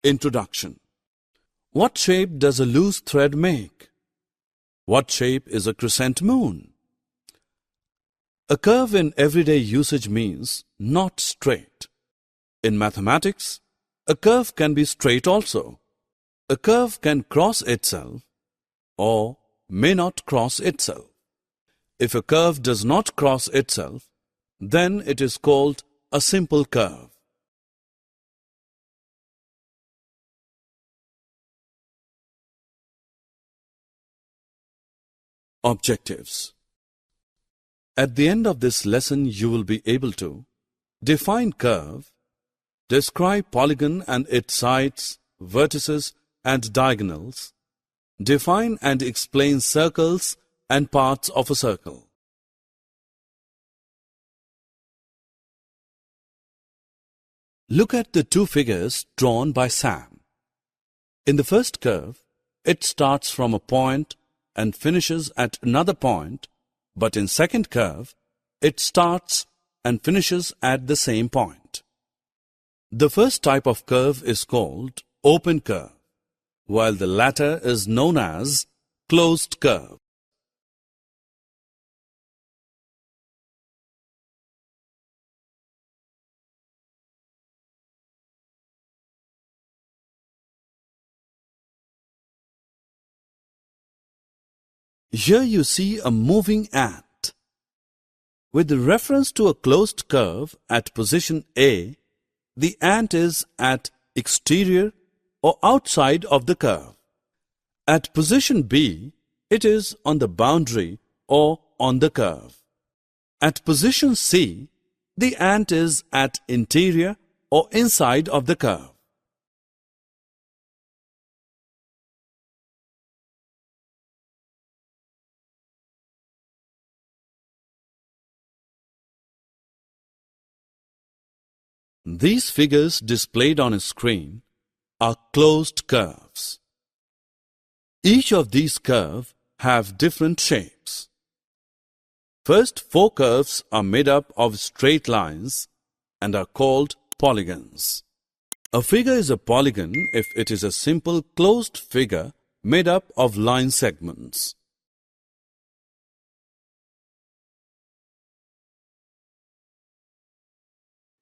Introduction. What shape does a loose thread make? What shape is a crescent moon? A curve in everyday usage means not straight. In mathematics, a curve can be straight also. A curve can cross itself or may not cross itself. If a curve does not cross itself, then it is called a simple curve. Objectives. At the end of this lesson, you will be able to define curve, describe polygon and its sides, vertices and diagonals, define and explain circles and parts of a circle. Look at the two figures drawn by Sam. In the first curve, it starts from a point and finishes at another point, but in second curve, it starts and finishes at the same point. The first type of curve is called open curve, while the latter is known as closed curve. Here you see a moving ant. With reference to a closed curve at position A, the ant is at exterior or outside of the curve. At position B, it is on the boundary or on the curve. At position C, the ant is at interior or inside of the curve. These figures displayed on a screen are closed curves. Each of these curves have different shapes. First, 4 curves are made up of straight lines and are called polygons. A figure is a polygon if it is a simple closed figure made up of line segments.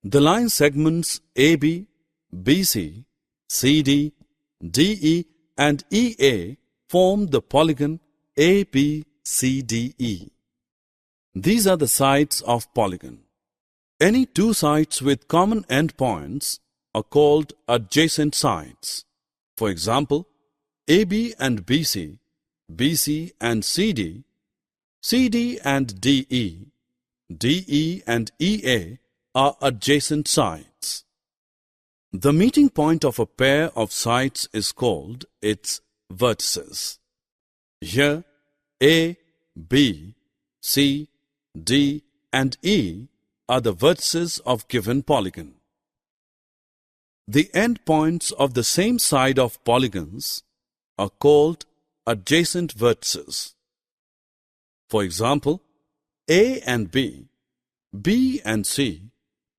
The line segments AB, BC, CD, DE and EA form the polygon ABCDE. These are the sides of polygon. Any two sides with common endpoints are called adjacent sides. For example, AB and BC, BC and CD, CD and DE, DE and EA are adjacent sides. The meeting point of a pair of sides is called its vertices. Here, A, B, C, D and E are the vertices of given polygon. The endpoints of the same side of polygons are called adjacent vertices. For example, A and B, B and C,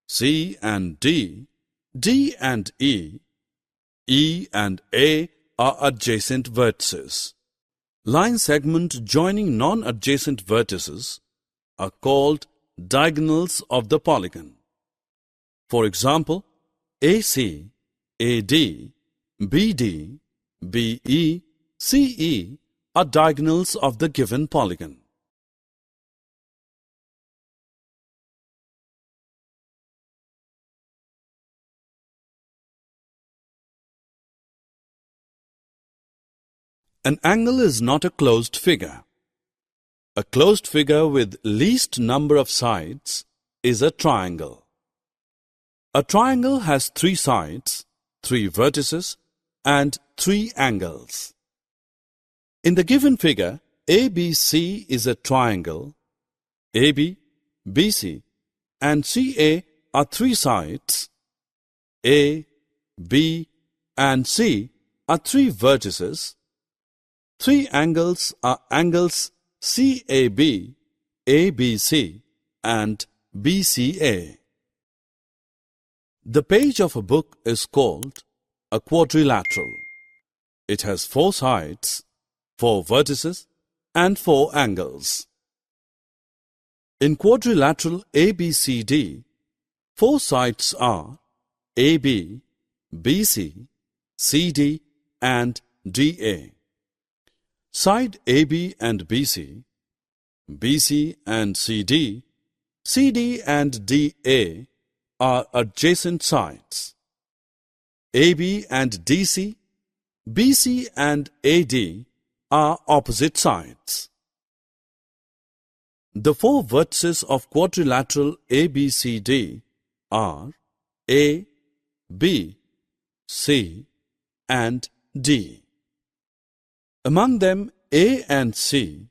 C and D, D and E, E and A are adjacent vertices. Line segment joining non-adjacent vertices are called diagonals of the polygon. For example, AC, AD, BD, BE, CE are diagonals of the given polygon. An angle is not a closed figure. A closed figure with least number of sides is a triangle. A triangle has 3 sides, 3 vertices, and 3 angles. In the given figure, ABC is a triangle. AB, BC, and CA are 3 sides. A, B, and C are 3 vertices. 3 angles are angles CAB, ABC, and BCA. The page of a book is called a quadrilateral. It has 4 sides, 4 vertices, and 4 angles. In quadrilateral ABCD, 4 sides are AB, BC, CD, and DA. Side AB and BC, BC and CD, CD and DA are adjacent sides. AB and DC, BC and AD are opposite sides. The 4 vertices of quadrilateral ABCD are A, B, C, and D. Among them, A and C,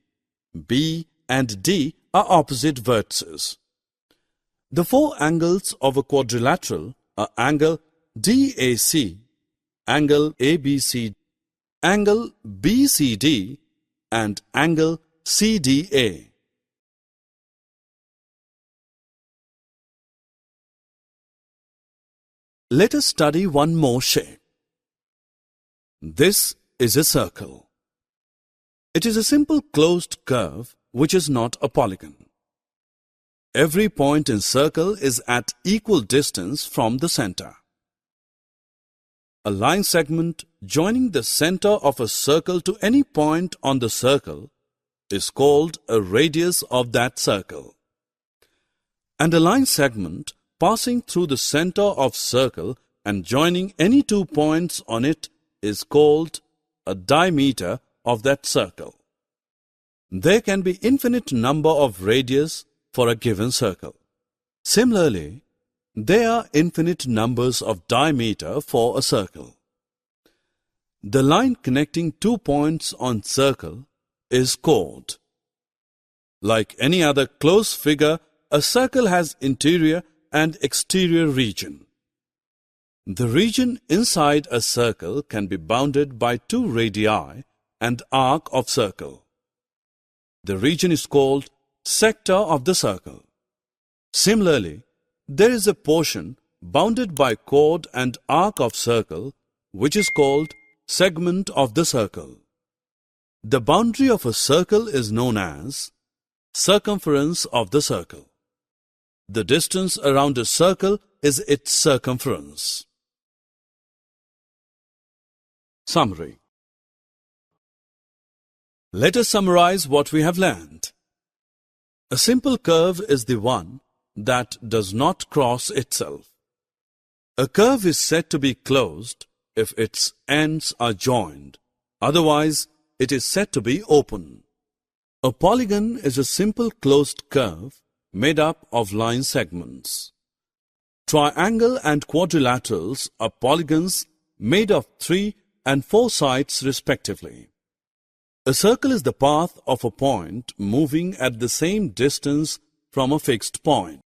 B and D are opposite vertices. The 4 angles of a quadrilateral are angle DAC, angle ABC, angle BCD, and angle CDA. Let us study one more shape. This is a circle. It is a simple closed curve which is not a polygon. Every point in circle is at equal distance from the center. A line segment joining the center of a circle to any point on the circle is called a radius of that circle. And a line segment passing through the center of circle and joining any 2 points on it is called a diameter of that circle. There can be infinite number of radius for a given circle. Similarly, there are infinite numbers of diameter for a circle. The line connecting 2 points on circle is chord. Like any other closed figure, a circle has interior and exterior region. The region inside a circle can be bounded by 2 radii and arc of circle. The region is called sector of the circle. Similarly, there is a portion bounded by chord and arc of circle which is called segment of the circle. The boundary of a circle is known as circumference of the circle. The distance around a circle is its circumference. Summary. Let us summarize what we have learned. A simple curve is the one that does not cross itself. A curve is said to be closed if its ends are joined. Otherwise, it is said to be open. A polygon is a simple closed curve made up of line segments. Triangle and quadrilaterals are polygons made of 3 and 4 sides respectively. A circle is the path of a point moving at the same distance from a fixed point.